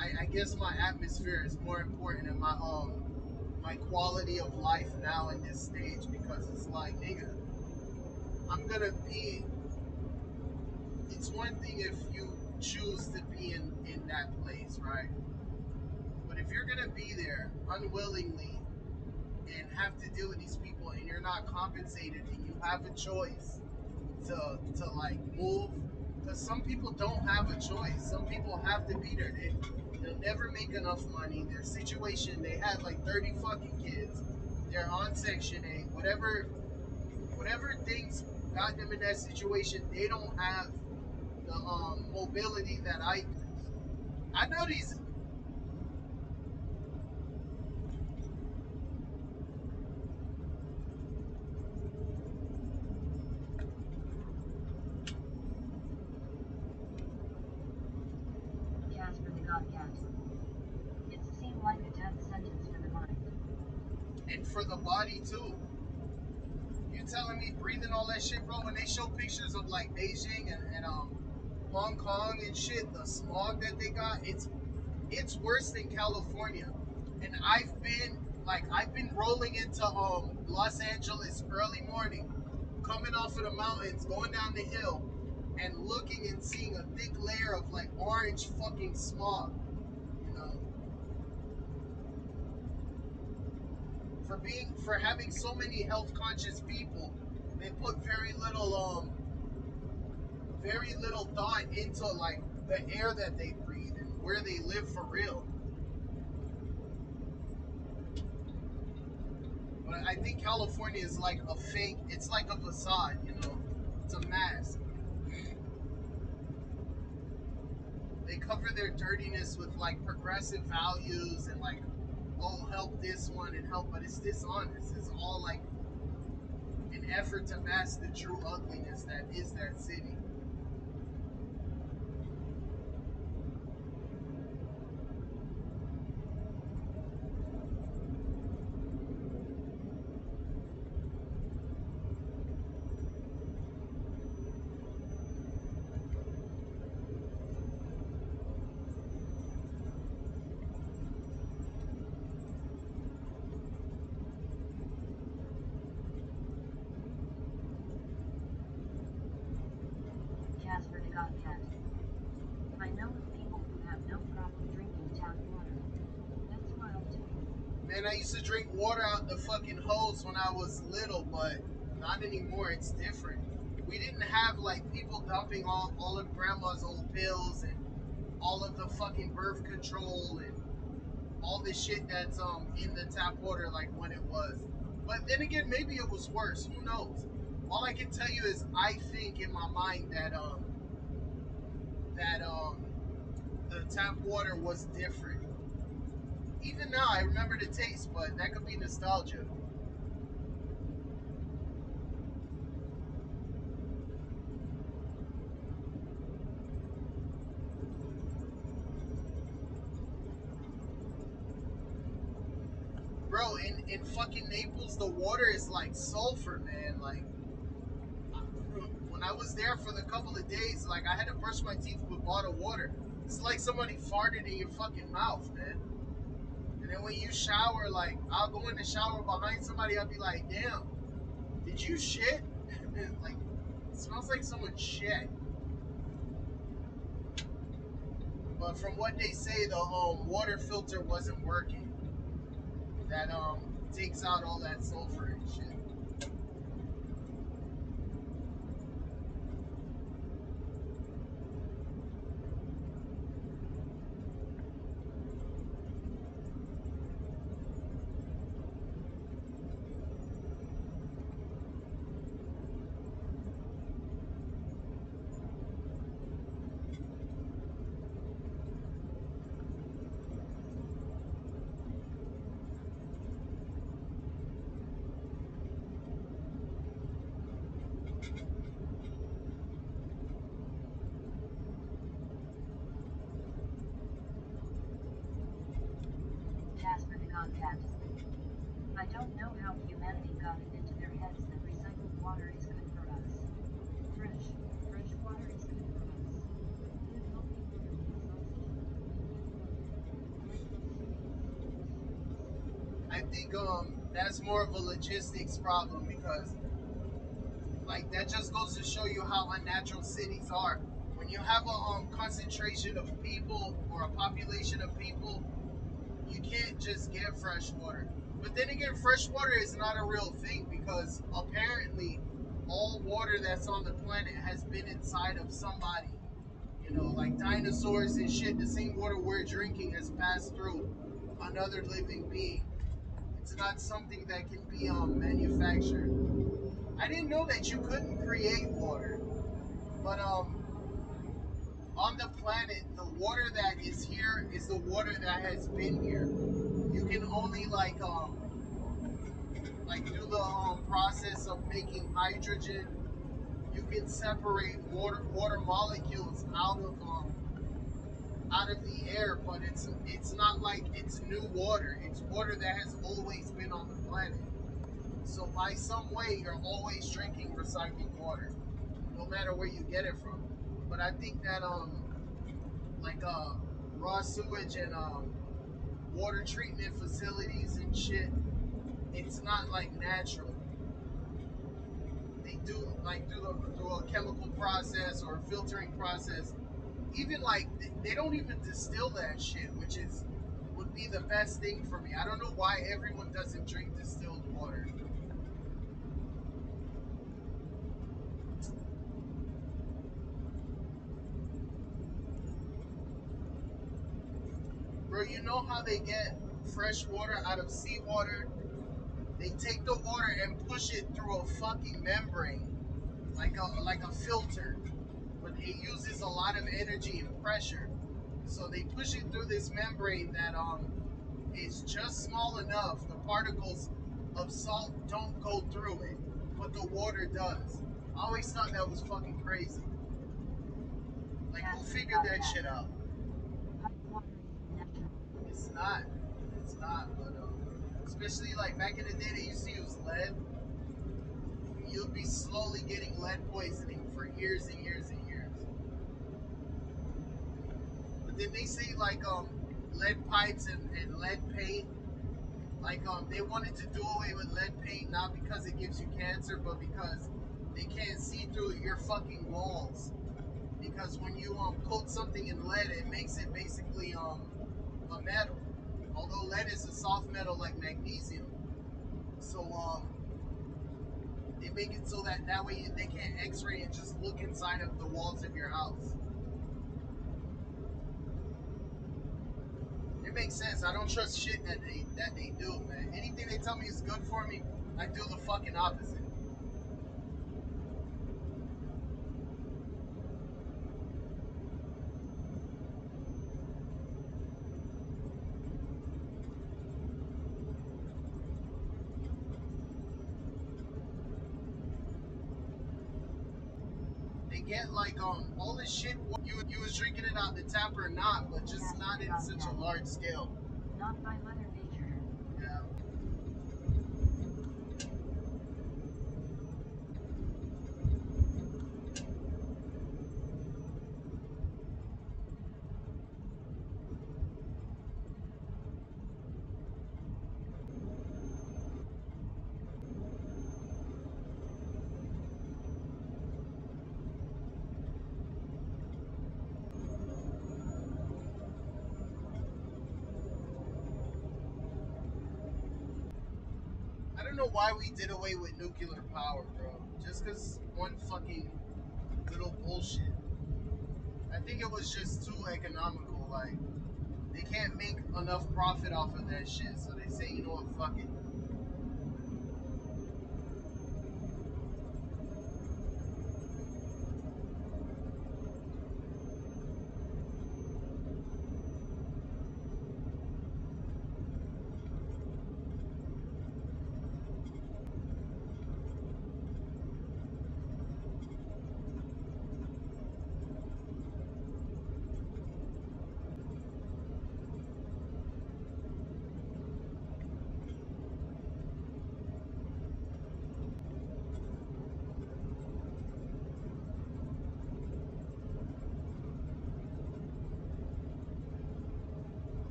Speaker 2: I guess my atmosphere is more important in my quality of life now in this stage, because it's like, nigga, I'm gonna be, it's one thing if you choose to be in that place, right? But if you're gonna be there unwillingly and have to deal with these people and you're not compensated and you have a choice to like move, because some people don't have a choice. Some people have to be there. They'll never make enough money. Their situation, they have like 30 fucking kids. They're on Section 8. Whatever things got them in that situation, they don't have the mobility that I do. I know these.
Speaker 3: Casper the God Cat. It seemed like a death sentence for the mind.
Speaker 2: And for the body too. You telling me breathing all that shit, bro? When they show pictures of like Beijing and Hong Kong and shit, the smog that they got, it's worse than California. And I've been rolling into Los Angeles early morning, coming off of the mountains, going down the hill, and looking and seeing a thick layer of like orange fucking smog. You know, for having so many health conscious people, they put very little thought into like the air that they breathe and where they live for real. But I think California is like a fake. It's like a facade, you know. It's a mask. They cover their dirtiness with like progressive values and like, oh, help this one and help, but it's dishonest. It's all like an effort to mask the true ugliness that is that city.
Speaker 3: Casper the God Cat. I know of people who have no problem drinking tap water. That's wild to me.
Speaker 2: Man, I used to drink water out the fucking hose when I was little, but not anymore. It's different. We didn't have like people dumping all of grandma's old pills and all of the fucking birth control and all the shit that's in the tap water like when it was. But then again, maybe it was worse. Who knows? All I can tell you is I think in my mind that the tap water was different. Even now, I remember the taste, but that could be nostalgia. Bro, in fucking Naples, the water is like sulfur, man. Like when I was there for the couple of days, like I had to brush my teeth with bottled water. It's like somebody farted in your fucking mouth, man. And then when you shower, like I'll go in the shower behind somebody, I'll be like, damn, did you shit? Like it smells like someone shit. But from what they say, the water filter wasn't working. That takes out all that sulfur and shit.
Speaker 3: Jasper the Godcat. I don't know how humanity got it into their heads that recycled water is good for us. Fresh water is good for us. Good healthy water means oxygen.
Speaker 2: I think that's more of a logistics problem because like that just goes to show you how unnatural cities are. When you have a concentration of people or a population of people, you can't just get fresh water. But then again, fresh water is not a real thing because apparently all water that's on the planet has been inside of somebody. You know, like dinosaurs and shit. The same water we're drinking has passed through another living being. It's not something that can be manufactured. I didn't know that you couldn't create water, but on the planet, the water that is here is the water that has been here. You can only like do the process of making hydrogen. You can separate water molecules out of the air, but it's not like it's new water. It's water that has always been on the planet. So by some way, you're always drinking recycled water, no matter where you get it from. But I think that like raw sewage and water treatment facilities and shit, it's not like natural. They do like do a chemical process or a filtering process. Even like they don't even distill that shit, which is would be the best thing for me. I don't know why everyone doesn't drink distilled water. Bro, you know how they get fresh water out of seawater? They take the water and push it through a fucking membrane, like a filter. But it uses a lot of energy and pressure. So they push it through this membrane that is just small enough. The particles of salt don't go through it, but the water does. I always thought that was fucking crazy. Like who figured that shit out? It's not. It's not. But especially like back in the day, they used to use lead. You'll be slowly getting lead poisoning for years and years and years. But then they say like lead pipes and lead paint. Like they wanted to do away with lead paint not because it gives you cancer, but because they can't see through your fucking walls. Because when you coat something in lead, it makes it basically a metal. Although lead is a soft metal like magnesium, so they make it so that way they can't X-ray and just look inside of the walls of your house. It makes sense. I don't trust shit that they do, man. Anything they tell me is good for me, I do the fucking opposite. They get like all this shit. You was drinking it out the tap or not, but just not in such a large scale.
Speaker 3: Not by Mother Nature.
Speaker 2: Yeah. know why we did away with nuclear power, bro. Just because one fucking little bullshit. I think it was just too economical. Like, they can't make enough profit off of that shit, so they say, you know what, fuck it.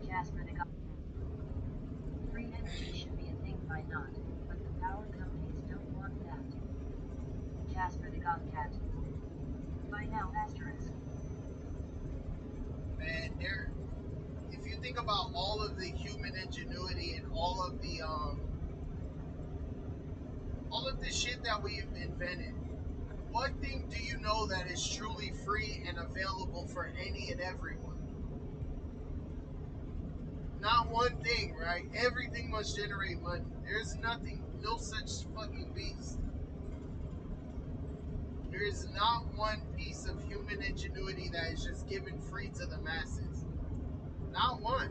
Speaker 3: Jasper the Free energy should be a thing by not, but the power companies don't want that. Jasper the Cat. By now asterisk.
Speaker 2: Man, if you think about all of the human ingenuity and all of the shit that we've invented, what thing do you know that is truly free and available for any and everyone? Not one thing, right? Everything must generate money. There's nothing, no such fucking beast. There is not one piece of human ingenuity that is just given free to the masses. Not one.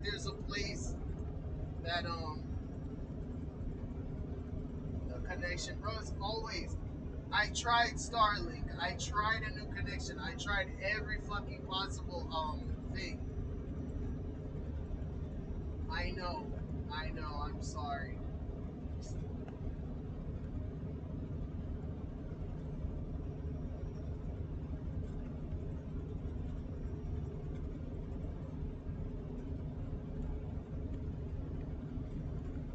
Speaker 2: There's a place that the connection, bro, it's always. I tried Starlink. I tried a new connection. I tried every fucking possible thing. I know. I'm sorry.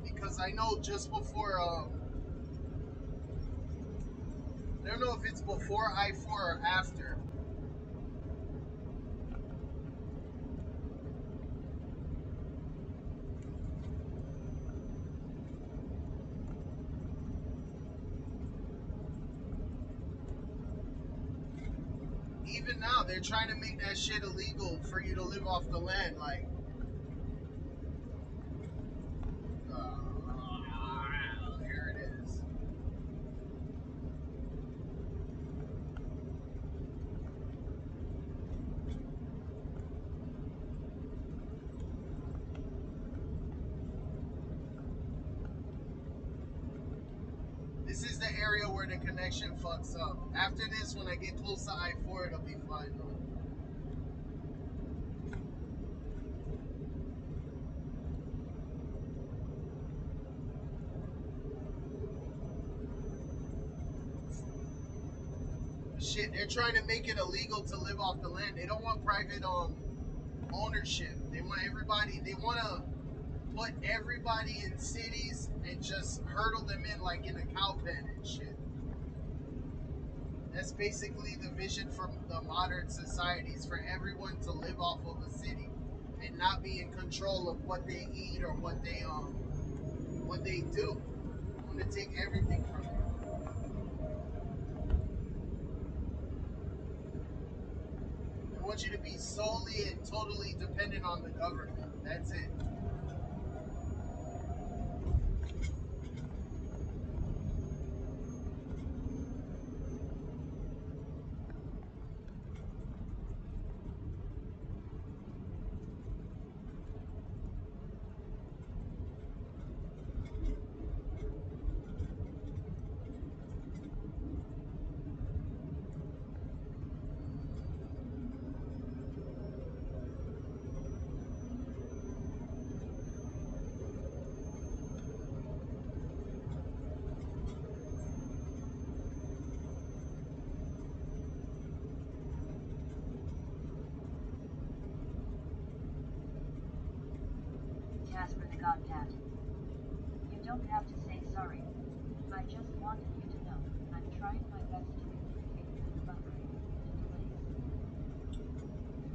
Speaker 2: Because I know just before I don't know if it's before I-4 or after. Even now, they're trying to make that shit illegal for you to live off the land. Like, here it is. This is the area where the connection fucks up. After this, when I get close to I-4, it'll be fine though. Shit, they're trying to make it illegal to live off the land. They don't want private ownership. They want everybody. They want to put everybody in cities and just hurdle them in like in a cow pen and shit. That's basically the vision for the modern societies, for everyone to live off of a city and not be in control of what they eat or what they do. I want to take everything from them. I want you to be solely and totally dependent on the government. That's it.
Speaker 3: Casper the Godcat. You don't have to say sorry. I just wanted you to know, I'm trying my best to communicate through the buffering and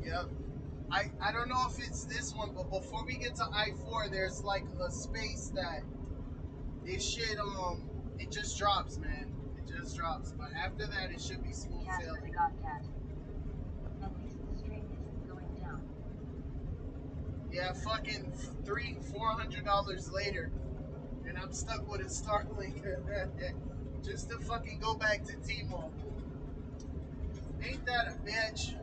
Speaker 3: delays.
Speaker 2: Yep. I don't know if it's this one, but before we get to I-4, there's like a space that this shit it just drops, man. It just drops. But after that, it should be smooth
Speaker 3: Casper the
Speaker 2: sailing.
Speaker 3: Godcat. At least the stream isn't going down.
Speaker 2: Yeah, fucking $400 later, and I'm stuck with a Starlink just to fucking go back to T-Mobile. Ain't that a bitch?